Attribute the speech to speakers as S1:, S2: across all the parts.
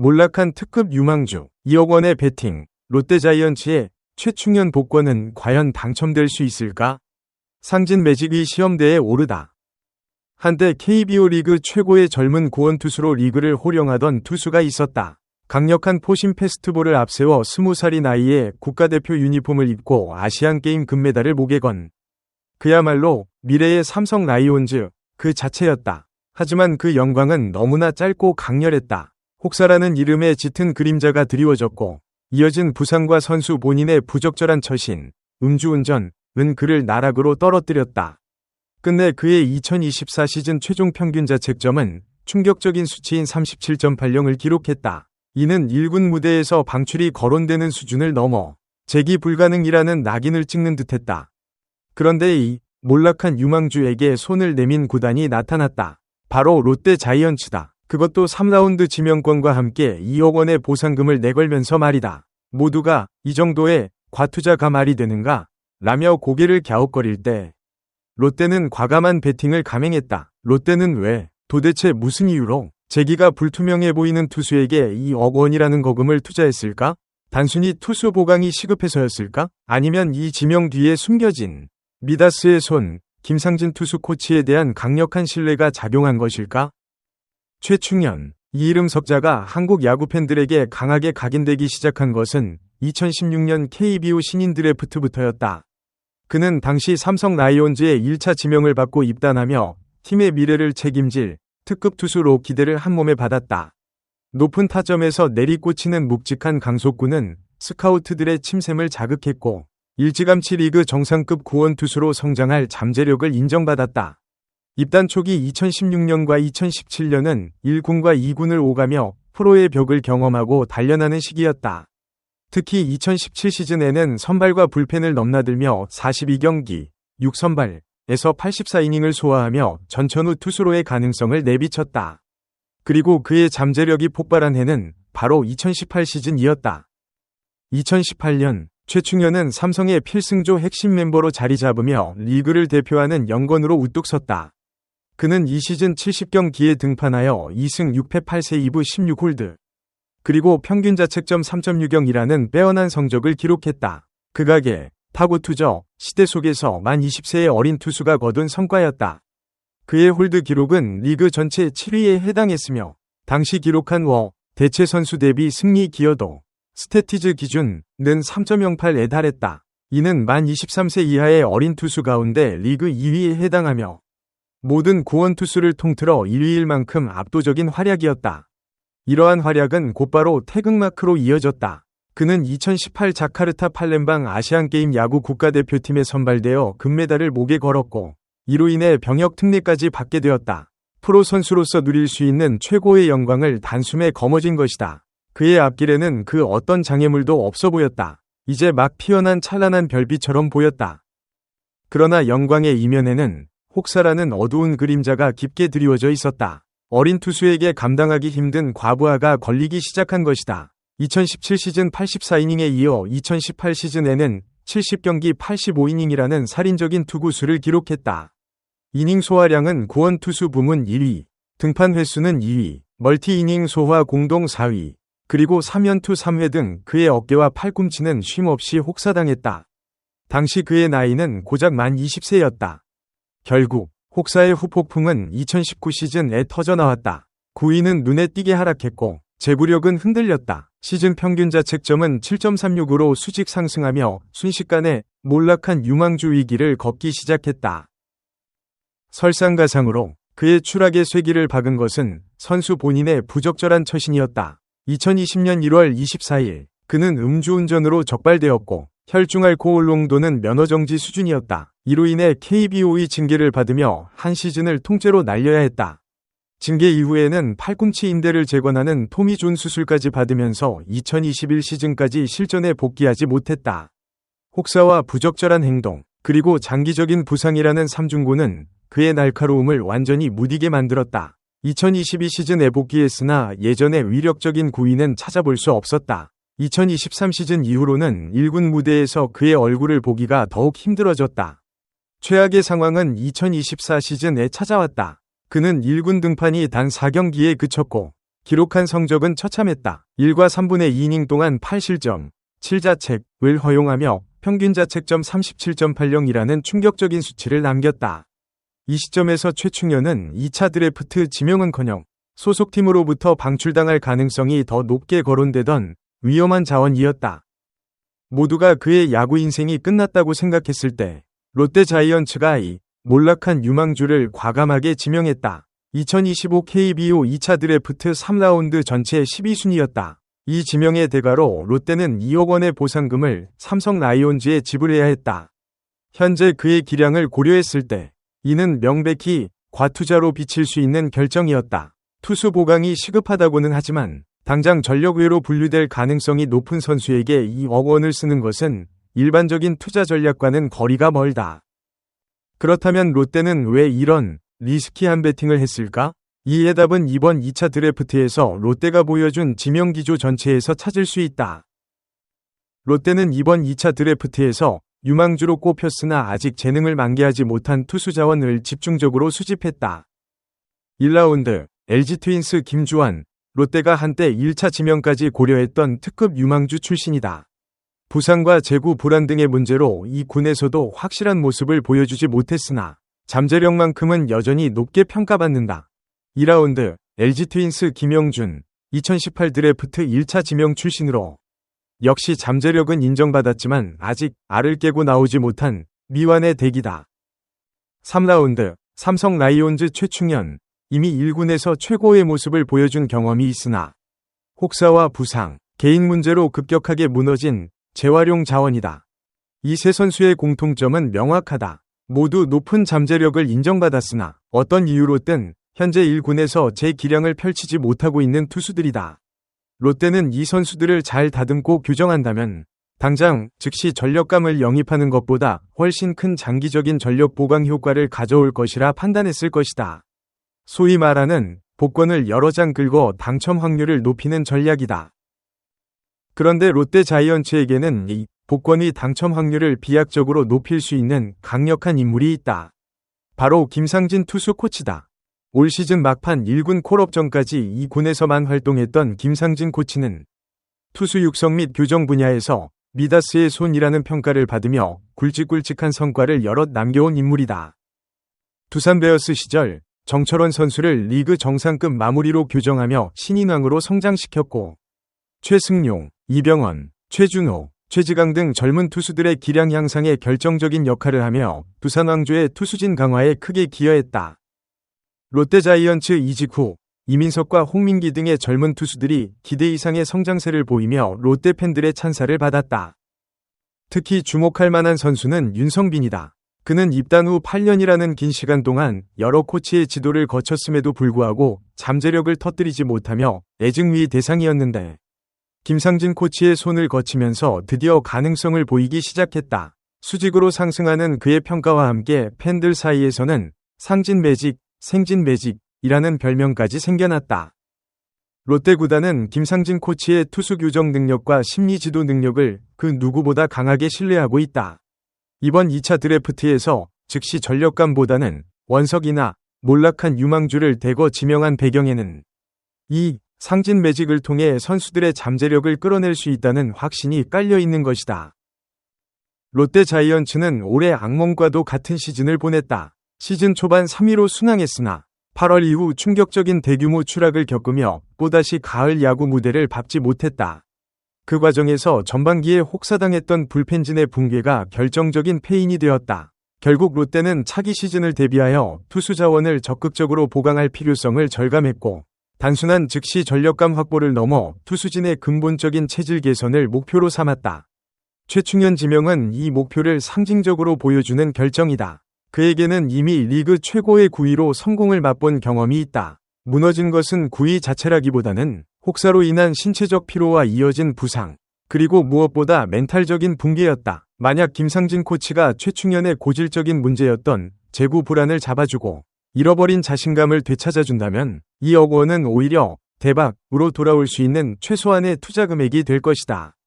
S1: 몰락한 특급 유망주 2억 원의 베팅, 롯데자이언츠의 최충현 복권은 과연 당첨될 수 있을까? 상진 매직이 시험대에 오르다. 한때 KBO 리그 최고의 젊은 고원 투수로 리그를 호령하던 투수가 있었다. 강력한 포심 페스트볼을 앞세워 20살이 나이에 국가대표 유니폼을 입고 아시안게임 금메달을 목에 건 그야말로 미래의 삼성 라이온즈 그 자체였다. 하지만 그 영광은 너무나 짧고 강렬했다. 혹사라는 이름의 짙은 그림자가 드리워졌고 이어진 부상과 선수 본인의 부적절한 처신, 음주운전은 그를 나락으로 떨어뜨렸다. 끝내 그의 2024 시즌 최종 평균 자책점은 충격적인 수치인 37.80을 기록했다. 이는 1군 무대에서 방출이 거론되는 수준을 넘어 재기 불가능이라는 낙인을 찍는 듯했다. 그런데 이 몰락한 유망주에게 손을 내민 구단이 나타났다. 바로 롯데자이언츠다. 그것도 3라운드 지명권과 함께 2억 원의 보상금을 내걸면서 말이다. 모두가 이 정도의 과투자가 말이 되는가? 라며 고개를 갸웃거릴 때 롯데는 과감한 베팅을 감행했다. 롯데는 왜, 도대체 무슨 이유로 재기가 불투명해 보이는 투수에게 2억 원이라는 거금을 투자했을까? 단순히 투수 보강이 시급해서였을까? 아니면 이 지명 뒤에 숨겨진 미다스의 손, 김상진 투수 코치에 대한 강력한 신뢰가 작용한 것일까? 최충현, 이 이름 석자가 한국 야구 팬들에게 강하게 각인되기 시작한 것은 2016년 KBO 신인 드래프트부터였다. 그는 당시 삼성 라이온즈의 1차 지명을 받고 입단하며 팀의 미래를 책임질 특급 투수로 기대를 한몸에 받았다. 높은 타점에서 내리꽂히는 묵직한 강속구는 스카우트들의 침샘을 자극했고 일찌감치 리그 정상급 구원 투수로 성장할 잠재력을 인정받았다. 입단 초기 2016년과 2017년은 1군과 2군을 오가며 프로의 벽을 경험하고 단련하는 시기였다. 특히 2017 시즌에는 선발과 불펜을 넘나들며 42경기 6선발에서 84이닝을 소화하며 전천후 투수로의 가능성을 내비쳤다. 그리고 그의 잠재력이 폭발한 해는 바로 2018 시즌이었다. 2018년 최충현은 삼성의 필승조 핵심 멤버로 자리 잡으며 리그를 대표하는 영건으로 우뚝 섰다. 그는 이 시즌 70경기에 등판하여 2승 6패 8세 2부 16홀드. 그리고 평균 자책점 3.60이라는 빼어난 성적을 기록했다. 극악의 타고 투저 시대 속에서 만 20세의 어린 투수가 거둔 성과였다. 그의 홀드 기록은 리그 전체 7위에 해당했으며 당시 기록한 대체 선수 대비 승리 기여도 스태티즈 기준은 3.08에 달했다. 이는 만 23세 이하의 어린 투수 가운데 리그 2위에 해당하며 모든 구원 투수를 통틀어 1위일 만큼 압도적인 활약이었다. 이러한 활약은 곧바로 태극마크로 이어졌다. 그는 2018 자카르타 팔렘방 아시안게임 야구 국가대표팀에 선발되어 금메달을 목에 걸었고 이로 인해 병역 특례까지 받게 되었다. 프로 선수로서 누릴 수 있는 최고의 영광을 단숨에 거머쥔 것이다. 그의 앞길에는 그 어떤 장애물도 없어 보였다. 이제 막 피어난 찬란한 별빛처럼 보였다. 그러나 영광의 이면에는 혹사라는 어두운 그림자가 깊게 드리워져 있었다. 어린 투수에게 감당하기 힘든 과부하가 걸리기 시작한 것이다. 2017 시즌 84이닝에 이어 2018 시즌에는 70경기 85이닝이라는 살인적인 투구수를 기록했다. 이닝 소화량은 구원 투수 부문 1위, 등판 횟수는 2위, 멀티 이닝 소화 공동 4위, 그리고 3연투 3회 등 그의 어깨와 팔꿈치는 쉼없이 혹사당했다. 당시 그의 나이는 고작 만 20세였다. 결국 혹사의 후폭풍은 2019 시즌에 터져나왔다. 9위는 눈에 띄게 하락했고 제구력은 흔들렸다. 시즌 평균 자책점은 7.36으로 수직 상승하며 순식간에 몰락한 유망주 위기를 걷기 시작했다. 설상가상으로 그의 추락의 쇠기를 박은 것은 선수 본인의 부적절한 처신이었다. 2020년 1월 24일 그는 음주운전으로 적발되었고 혈중알코올 농도는 면허정지 수준이었다. 이로 인해 KBO의 징계를 받으며 한 시즌을 통째로 날려야 했다. 징계 이후에는 팔꿈치 인대를 재건하는 토미 존 수술까지 받으면서 2021 시즌까지 실전에 복귀하지 못했다. 혹사와 부적절한 행동, 그리고 장기적인 부상이라는 삼중고는 그의 날카로움을 완전히 무디게 만들었다. 2022 시즌에 복귀했으나 예전의 위력적인 구위는 찾아볼 수 없었다. 2023 시즌 이후로는 1군 무대에서 그의 얼굴을 보기가 더욱 힘들어졌다. 최악의 상황은 2024 시즌에 찾아왔다. 그는 1군 등판이 단 4경기에 그쳤고 기록한 성적은 처참했다. 1과 3분의 2이닝 동안 8실점, 7자책을 허용하며 평균 자책점 37.80이라는 충격적인 수치를 남겼다. 이 시점에서 최충현은 2차 드래프트 지명은커녕 소속팀으로부터 방출당할 가능성이 더 높게 거론되던 위험한 자원이었다. 모두가 그의 야구 인생이 끝났다고 생각했을 때 롯데 자이언츠가 이 몰락한 유망주를 과감하게 지명했다. 2025 KBO 2차 드래프트 3라운드 전체 12순위였다. 이 지명의 대가로 롯데는 2억 원의 보상금을 삼성 라이온즈에 지불해야 했다. 현재 그의 기량을 고려했을 때 이는 명백히 과투자로 비칠 수 있는 결정이었다. 투수 보강이 시급하다고는 하지만 당장 전력외로 분류될 가능성이 높은 선수에게 2억 원을 쓰는 것은 일반적인 투자 전략과는 거리가 멀다. 그렇다면 롯데는 왜 이런 리스키한 배팅을 했을까? 이 해답은 이번 2차 드래프트에서 롯데가 보여준 지명 기조 전체에서 찾을 수 있다. 롯데는 이번 2차 드래프트에서 유망주로 꼽혔으나 아직 재능을 만개하지 못한 투수 자원을 집중적으로 수집했다. 1라운드 LG 트윈스 김주환, 롯데가 한때 1차 지명까지 고려했던 특급 유망주 출신이다. 부상과 재구 불안 등의 문제로 이 군에서도 확실한 모습을 보여주지 못했으나 잠재력만큼은 여전히 높게 평가받는다. 2라운드 LG 트윈스 김영준, 2018 드래프트 1차 지명 출신으로 역시 잠재력은 인정받았지만 아직 알을 깨고 나오지 못한 미완의 대기다. 3라운드 삼성 라이온즈 최충현, 이미 1군에서 최고의 모습을 보여준 경험이 있으나 혹사와 부상, 개인 문제로 급격하게 무너진 재활용 자원이다. 이 세 선수의 공통점은 명확하다. 모두 높은 잠재력을 인정받았으나 어떤 이유로든 현재 1군에서 제 기량을 펼치지 못하고 있는 투수들이다. 롯데는 이 선수들을 잘 다듬고 규정한다면 당장 즉시 전력감을 영입하는 것보다 훨씬 큰 장기적인 전력 보강 효과를 가져올 것이라 판단했을 것이다. 소위 말하는 복권을 여러 장 긁어 당첨 확률을 높이는 전략이다. 그런데 롯데 자이언츠에게는 이 복권이 당첨 확률을 비약적으로 높일 수 있는 강력한 인물이 있다. 바로 김상진 투수 코치다. 올 시즌 막판 1군 콜업 전까지 이 군에서만 활동했던 김상진 코치는 투수 육성 및 교정 분야에서 미다스의 손이라는 평가를 받으며 굵직굵직한 성과를 여럿 남겨온 인물이다. 두산 베어스 시절 정철원 선수를 리그 정상급 마무리로 교정하며 신인왕으로 성장시켰고 최승용, 이병헌, 최준호, 최지강 등 젊은 투수들의 기량 향상에 결정적인 역할을 하며 두산 왕조의 투수진 강화에 크게 기여했다. 롯데 자이언츠 이직 후 이민석과 홍민기 등의 젊은 투수들이 기대 이상의 성장세를 보이며 롯데 팬들의 찬사를 받았다. 특히 주목할 만한 선수는 윤성빈이다. 그는 입단 후 8년이라는 긴 시간 동안 여러 코치의 지도를 거쳤음에도 불구하고 잠재력을 터뜨리지 못하며 애증의 대상이었는데 김상진 코치의 손을 거치면서 드디어 가능성을 보이기 시작했다. 수직으로 상승하는 그의 평가와 함께 팬들 사이에서는 상진 매직, 생진 매직이라는 별명까지 생겨났다. 롯데 구단은 김상진 코치의 투수 교정 능력과 심리 지도 능력을 그 누구보다 강하게 신뢰하고 있다. 이번 2차 드래프트에서 즉시 전력감보다는 원석이나 몰락한 유망주를 대거 지명한 배경에는 이 상진 매직을 통해 선수들의 잠재력을 끌어낼 수 있다는 확신이 깔려 있는 것이다. 롯데 자이언츠는 올해 악몽과도 같은 시즌을 보냈다. 시즌 초반 3위로 순항했으나 8월 이후 충격적인 대규모 추락을 겪으며 또다시 가을 야구 무대를 밟지 못했다. 그 과정에서 전반기에 혹사당했던 불펜진의 붕괴가 결정적인 패인이 되었다. 결국 롯데는 차기 시즌을 대비하여 투수 자원을 적극적으로 보강할 필요성을 절감했고 단순한 즉시 전력감 확보를 넘어 투수진의 근본적인 체질 개선을 목표로 삼았다. 최충현 지명은 이 목표를 상징적으로 보여주는 결정이다. 그에게는 이미 리그 최고의 구위로 성공을 맛본 경험이 있다. 무너진 것은 구위 자체라기보다는 혹사로 인한 신체적 피로와 이어진 부상, 그리고 무엇보다 멘탈적인 붕괴였다. 만약 김상진 코치가 최충현의 고질적인 문제였던 재구 불안을 잡아주고 잃어버린 자신감을 되찾아준다면 2억 원은 오히려 대박으로 돌아올 수 있는 최소한의 투자 금액이 될 것이다.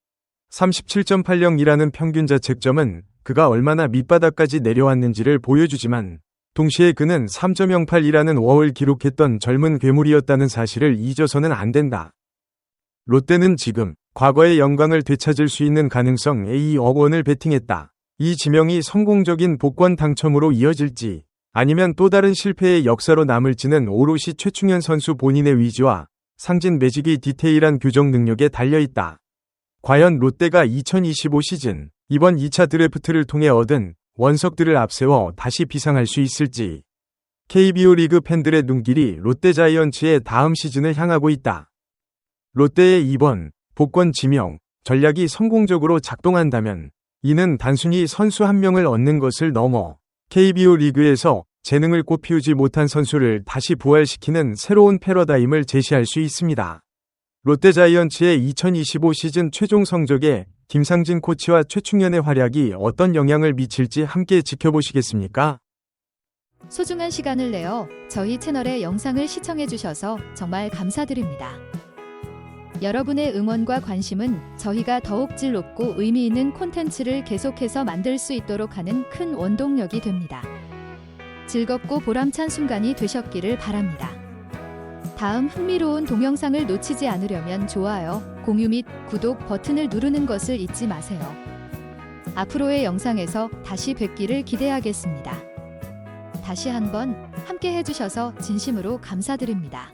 S1: 37.80이라는 평균 자책점은 그가 얼마나 밑바닥까지 내려왔는지를 보여주지만 동시에 그는 3.08이라는 워를 기록했던 젊은 괴물이었다는 사실을 잊어서는 안 된다. 롯데는 지금 과거의 영광을 되찾을 수 있는 가능성 A억 원을 베팅했다. 이 지명이 성공적인 복권 당첨으로 이어질지 아니면 또 다른 실패의 역사로 남을지는 오롯이 최충현 선수 본인의 위지와 상진 매직의 디테일한 교정 능력에 달려있다. 과연 롯데가 2025 시즌 이번 2차 드래프트를 통해 얻은 원석들을 앞세워 다시 비상할 수 있을지. KBO 리그 팬들의 눈길이 롯데자이언츠의 다음 시즌을 향하고 있다. 롯데의 이번 복권 지명 전략이 성공적으로 작동한다면 이는 단순히 선수 한 명을 얻는 것을 넘어 KBO 리그에서 재능을 꽃피우지 못한 선수를 다시 부활시키는 새로운 패러다임을 제시할 수 있습니다. 롯데자이언츠의 2025 시즌 최종 성적에 김상진 코치와 최충현의 활약이 어떤 영향을 미칠지 함께 지켜보시겠습니까?
S2: 소중한 시간을 내어 저희 채널의 영상을 시청해주셔서 정말 감사드립니다. 여러분의 응원과 관심은 저희가 더욱 질 높고 의미 있는 콘텐츠를 계속해서 만들 수 있도록 하는 큰 원동력이 됩니다. 즐겁고 보람찬 순간이 되셨기를 바랍니다. 다음 흥미로운 동영상을 놓치지 않으려면 좋아요, 공유 및 구독 버튼을 누르는 것을 잊지 마세요. 앞으로의 영상에서 다시 뵙기를 기대하겠습니다. 다시 한번 함께 해주셔서 진심으로 감사드립니다.